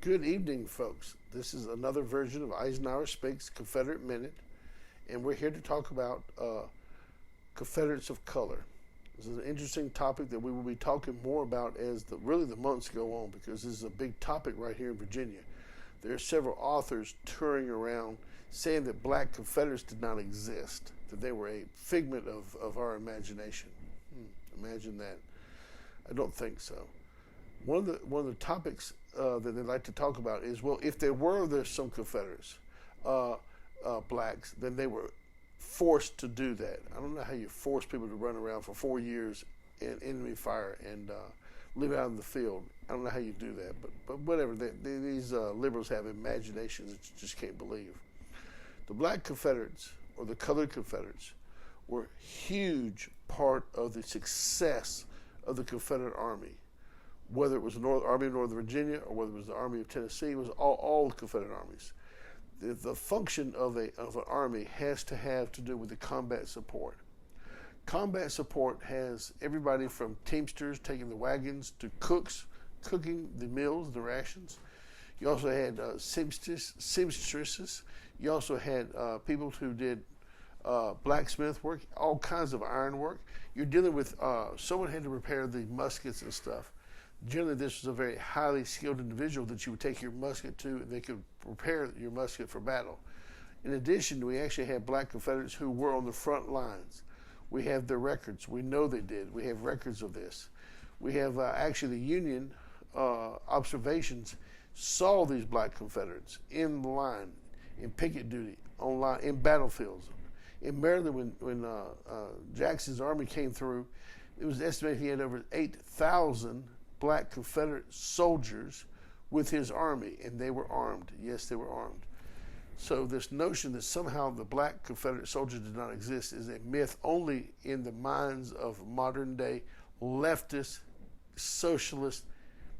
Good evening, folks. This is another version of IsehourSpeaks Confederate Minute, and we're here to talk about Confederates of color. This is an interesting topic that we will be talking more about as the months go on, because this is a big topic right here in Virginia. There are several authors touring around saying that Black Confederates did not exist, that they were a figment of our imagination. Imagine that. I don't think so. One of the topics that they like to talk about is, well, if there's some Confederates, blacks, then they were forced to do that. I don't know how you force people to run around for 4 years in enemy fire and live out in the field. I don't know how you do that, but whatever. These liberals have imaginations that you just can't believe. The Black Confederates, or the Colored Confederates, were a huge part of the success of the Confederate Army. Whether it was the Army of Northern Virginia or whether it was the Army of Tennessee, it was all Confederate armies. The function of an army has to do with the combat support. Combat support has everybody from teamsters taking the wagons to cooks cooking the meals, the rations. You also had seamstresses. You also had people who did blacksmith work, all kinds of iron work. You're dealing with someone had to repair the muskets and stuff. Generally, this was a very highly skilled individual that you would take your musket to, and they could repair your musket for battle. In addition, we actually had Black Confederates who were on the front lines. We have their records. We know they did. We have records of this. We have actually the Union observations saw these Black Confederates in the line, in picket duty, on line, in battlefields. In Maryland, when Jackson's army came through, it was estimated he had over 8,000 Black Confederate soldiers with his army, and they were armed. Yes, they were armed. So this notion that somehow the Black Confederate soldiers did not exist is a myth only in the minds of modern day leftist, socialist,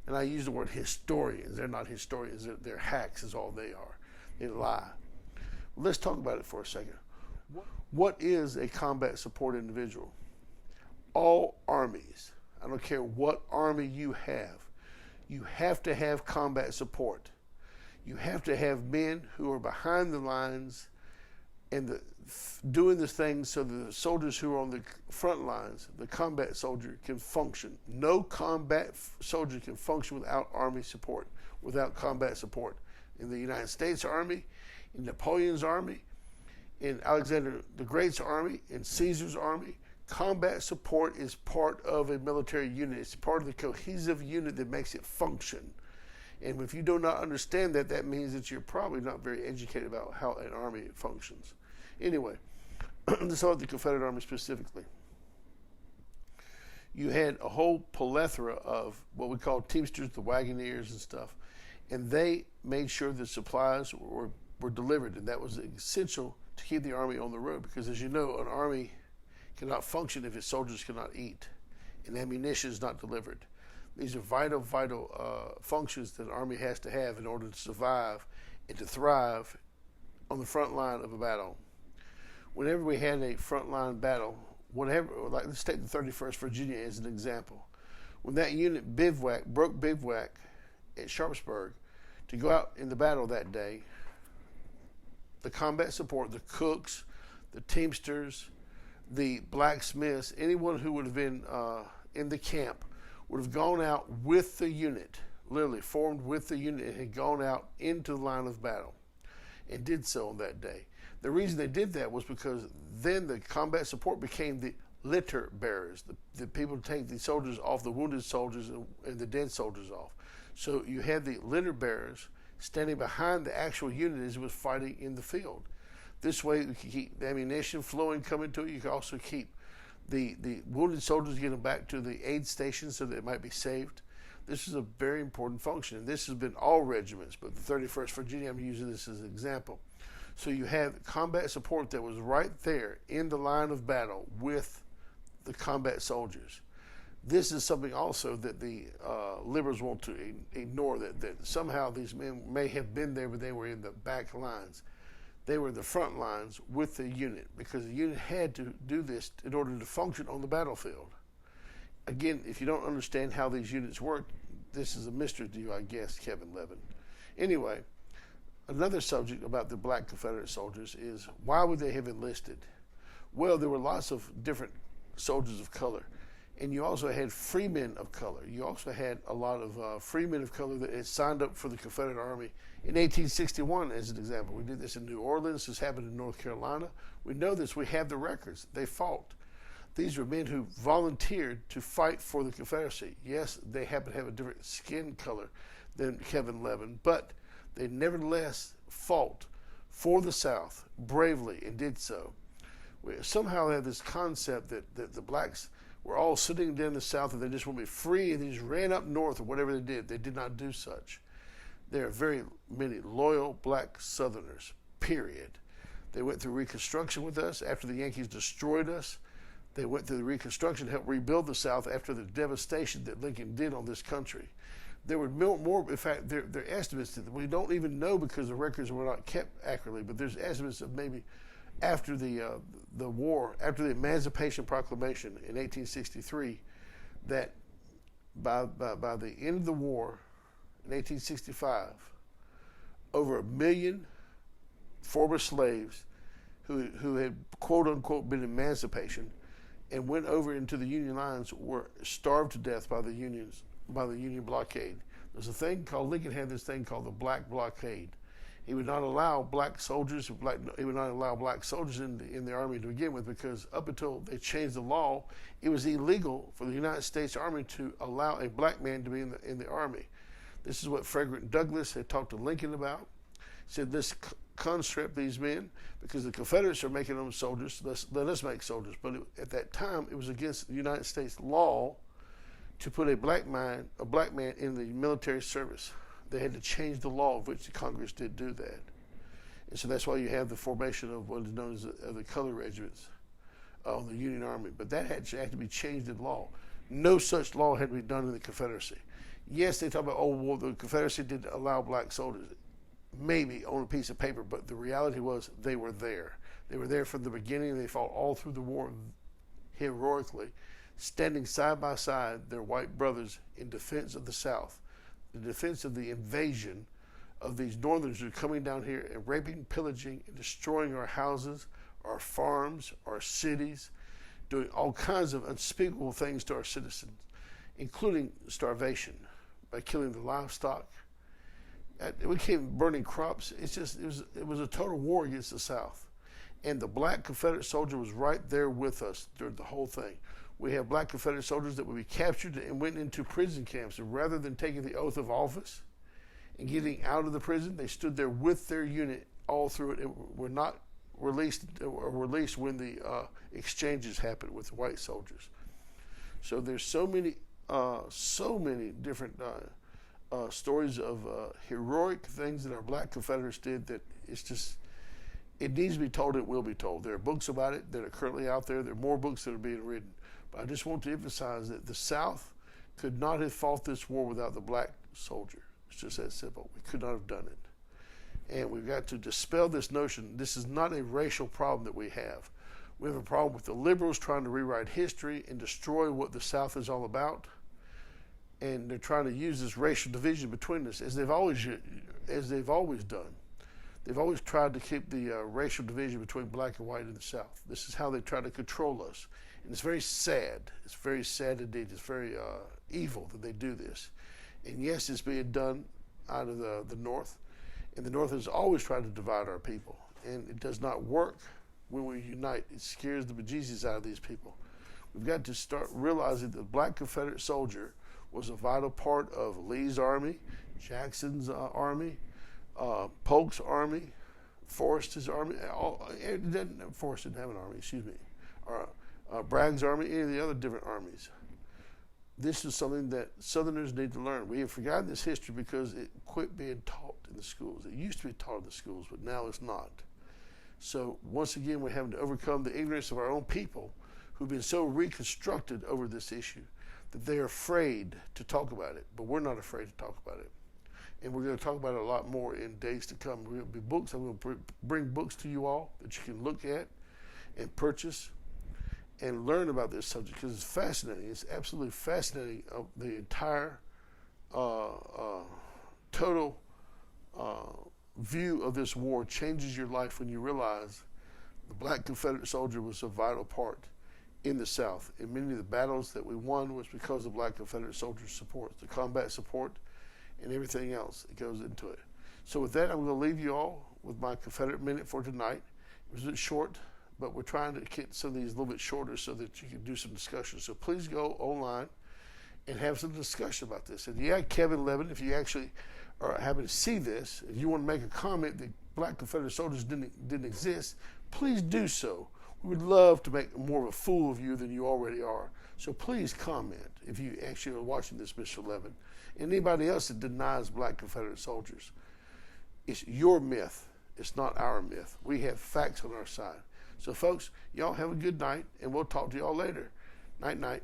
and I use the word historians. They're not historians, they're hacks is all they are. They lie. Let's talk about it for a second. What is a combat support individual? All armies, I don't care what army you have to have combat support. You have to have men who are behind the lines and doing the things so that the soldiers who are on the front lines, the combat soldier, can function. No combat soldier can function without army support, without combat support. In the United States Army, in Napoleon's army, in Alexander the Great's army, in Caesar's army, combat support is part of a military unit. It's part of the cohesive unit that makes it function. And if you do not understand that, that means that you're probably not very educated about how an army functions. Anyway, let's talk about the Confederate Army specifically. You had a whole plethora of what we call teamsters, the wagoneers and stuff, and they made sure the supplies were delivered, and that was essential to keep the army on the road, because as you know, an army cannot function if its soldiers cannot eat and ammunition is not delivered. These are vital functions that an army has to have in order to survive and to thrive on the front line of a battle. Whenever we had a frontline battle, like let's take the 31st Virginia as an example. When that unit broke bivouac at Sharpsburg to go out in the battle that day, the combat support, the cooks, the teamsters, the blacksmiths, anyone who would have been in the camp would have gone out with the unit, literally formed with the unit, and had gone out into the line of battle and did so on that day. The reason they did that was because then the combat support became the litter bearers, the people to take the soldiers off, the wounded soldiers and the dead soldiers off. So you had the litter bearers standing behind the actual unit as it was fighting in the field. This way, you can keep the ammunition flowing coming to it. You can also keep the wounded soldiers getting back to the aid stations so that it might be saved. This is a very important function, and this has been all regiments, but the 31st Virginia, I'm using this as an example. So you have combat support that was right there in the line of battle with the combat soldiers. This is something also that the liberals want to ignore, that somehow these men may have been there, but they were in the back lines. They were in the front lines with the unit, because the unit had to do this in order to function on the battlefield. Again, if you don't understand how these units work, this is a mystery to you, I guess, Kevin Levin. Anyway, another subject about the black Confederate soldiers is why would they have enlisted? Well, there were lots of different soldiers of color. And you also had freemen of color. You also had a lot of freemen of color that had signed up for the Confederate Army in 1861, as an example. We did this in New Orleans. This happened in North Carolina. We know this. We have the records. They fought. These were men who volunteered to fight for the Confederacy. Yes, they happen to have a different skin color than Kevin Levin, but they nevertheless fought for the South bravely and did so. We somehow have this concept that the blacks were all sitting down in the South and they just want to be free and they just ran up north or whatever they did. They did not do such. There are very many loyal black Southerners, period. They went through Reconstruction with us after the Yankees destroyed us. They went through the Reconstruction to help rebuild the South after the devastation that Lincoln did on this country. There were more, in fact, there are estimates that we don't even know because the records were not kept accurately, but there's estimates of maybe after the war, after the Emancipation Proclamation in 1863, that by the end of the war in 1865, over 1 million former slaves who had quote unquote been emancipation and went over into the Union lines were starved to death by the Union blockade. There's a thing called, Lincoln had this thing called the Black Blockade. He would not allow black soldiers. He would not allow black soldiers in the army to begin with, because up until they changed the law, it was illegal for the United States Army to allow a black man to be in the army. This is what Frederick Douglass had talked to Lincoln about. He said, "Let's conscript these men because the Confederates are making them soldiers. Let us make soldiers." But at that time, it was against the United States law to put a black man in the military service. They had to change the law, of which the Congress did do that. And so that's why you have the formation of what is known as the color regiments of the Union Army. But that had to be changed in law. No such law had to be done in the Confederacy. Yes, they talk about, oh, well, the Confederacy didn't allow black soldiers. Maybe on a piece of paper, but the reality was they were there. They were there from the beginning. They fought all through the war heroically, standing side by side their white brothers in defense of the South, in defense of the invasion of these Northerners who are coming down here and raping, pillaging, and destroying our houses, our farms, our cities, doing all kinds of unspeakable things to our citizens, including starvation by killing the livestock. We came burning crops. It was a total war against the South. And the black Confederate soldier was right there with us during the whole thing. We have black Confederate soldiers that would be captured and went into prison camps. And rather than taking the oath of office and getting out of the prison, they stood there with their unit all through it and were not released when the exchanges happened with white soldiers. So there's so many different stories of heroic things that our black Confederates did that it needs to be told. It will be told. There are books about it that are currently out there. There are more books that are being written. But I just want to emphasize that the South could not have fought this war without the black soldier. It's just that simple. We could not have done it. And we've got to dispel this notion. This is not a racial problem that we have. We have a problem with the liberals trying to rewrite history and destroy what the South is all about. And they're trying to use this racial division between us, as they've always done. They've always tried to keep the racial division between black and white in the South. This is how they try to control us. And it's very sad. It's very sad indeed. It's very evil that they do this. And yes, it's being done out of the North. And the North has always tried to divide our people. And it does not work when we unite. It scares the bejesus out of these people. We've got to start realizing that the black Confederate soldier was a vital part of Lee's army, Jackson's army, Polk's army, Forrest's army. Forrest didn't have an army, excuse me. Bragg's army, any of the other different armies. This is something that Southerners need to learn. We have forgotten this history because it quit being taught in the schools. It used to be taught in the schools, but now it's not. So once again, we're having to overcome the ignorance of our own people who've been so reconstructed over this issue that they're afraid to talk about it. But we're not afraid to talk about it. And we're going to talk about it a lot more in days to come. There will be books. I'm going to bring books to you all that you can look at and purchase and learn about this subject, because it's fascinating. It's absolutely fascinating. The entire total view of this war changes your life when you realize the Black Confederate soldier was a vital part in the South. And many of the battles that we won was because of Black Confederate soldiers' support, the combat support, and everything else that goes into it. So with that, I'm going to leave you all with my Confederate Minute for tonight. It was a bit short, but we're trying to get some of these a little bit shorter so that you can do some discussion. So please go online and have some discussion about this. And yeah, Kevin Levin, if you actually are happy to see this, and you want to make a comment that Black Confederate soldiers didn't exist, please do so. We would love to make more of a fool of you than you already are. So please comment if you actually are watching this, Mr. Levin. And anybody else that denies Black Confederate soldiers. It's your myth. It's not our myth. We have facts on our side. So folks, y'all have a good night, and we'll talk to y'all later. Night, night.